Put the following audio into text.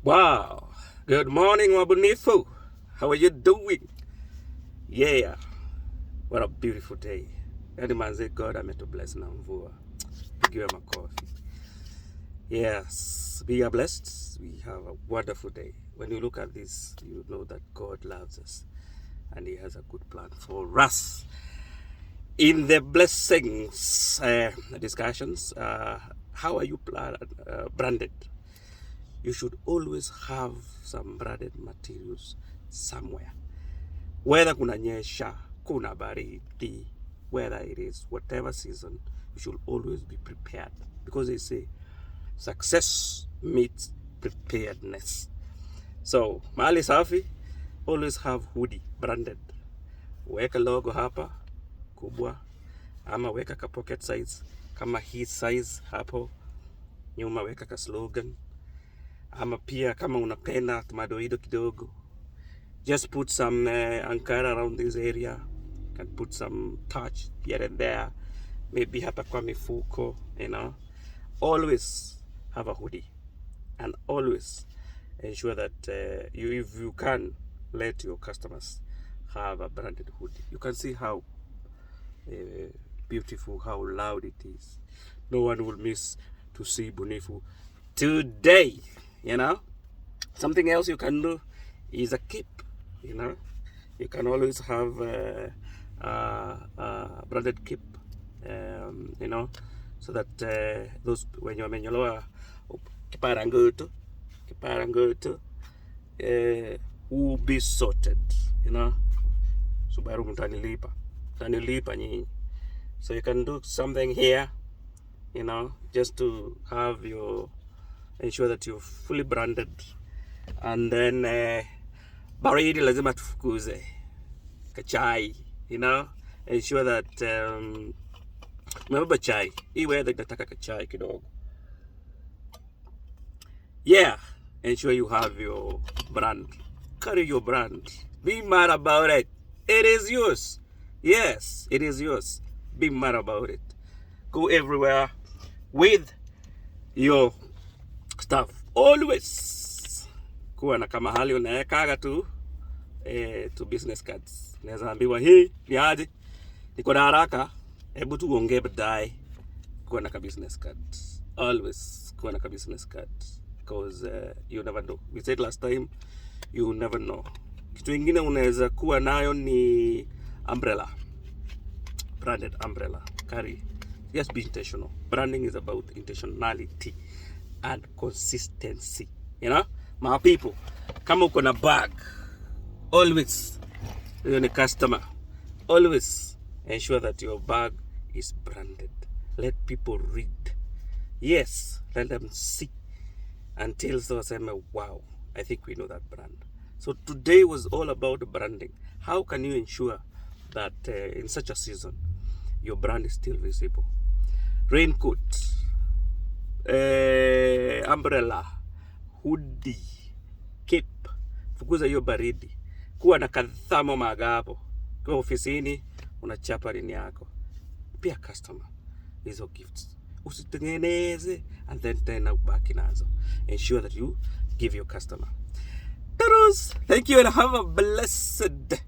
Wow. Good morning, Wabunifu. How are you doing? Yeah. What a beautiful day. Yani manze, God ametubless na mvua. Pigiwe makofi. Yes. We are blessed. We have a wonderful day. When you look at this, you know that God loves us. And He has a good plan for us. In the blessings discussions, how are you branded? You should always have some branded materials somewhere. Whether kunanyesha, kuna baridi, whether it is whatever season, you should always be prepared. Because they say success meets preparedness. So, mahali safi, always have hoodie branded. Weka logo hapa, kubwa, ama weka ka pocket size, kama hii size hapo, nyuma weka ka slogan. Ama pia kama unapenda madoido kidogo, just put some ankara around this area. You can put some touch here and there, maybe hata kwa mifuko, you know. Always have a hoodie, and always ensure that if you can, let your customers have a branded hoodie. You can see how beautiful, how loud it is. No one will miss to see Bunifu today, you know. Something else you can do is a keep, you know. You can always have a branded keep, you know, so that those when you're menyoloa kiparangoto will be sorted, you know. Subaru mtanilipa nyinyi. So you can do something here, you know, just to have ensure that you're fully branded. And then baridi lazima tufukuze kachai, you know. Ensure that umebeba chai hii weather inataka kachai kidogo. Yeah, ensure you have your brand. Carry your brand. Be mad about it. It is yours. Yes, it is yours. Be mad about it. Go everywhere with your stuff. Always kuwa na kama hali unawekaga tu business cards. Naweza ambiwa hii ni aje, niko na haraka, hebu tuongee baadaye. Kuwa na ka business card. Always kuwa na ka business card, because you never know. We said last time, you never know. Kitu ingine unaweza kuwa nayo ni umbrella. Branded umbrella. Carry. Just be intentional. Branding is about intentionality and consistency. You know, my people, kama uko na bag, always, you're a customer, always ensure that your bag is branded. Let people read. Yes, let them see until they say, wow, I think we know that brand. So today was all about branding. How can you ensure that in such a season, your brand is still visible? Raincoat, umbrella, hoodie, cape, fukuza hiyo baridi. Kuwa na kadhamo magapo. Kwa ofisini, unachapa rini yako. Pia customer, hizo gifts. Usitengeneze, and then tena ubaki nazo. Ensure that you give your customer. Thank you and have a blessed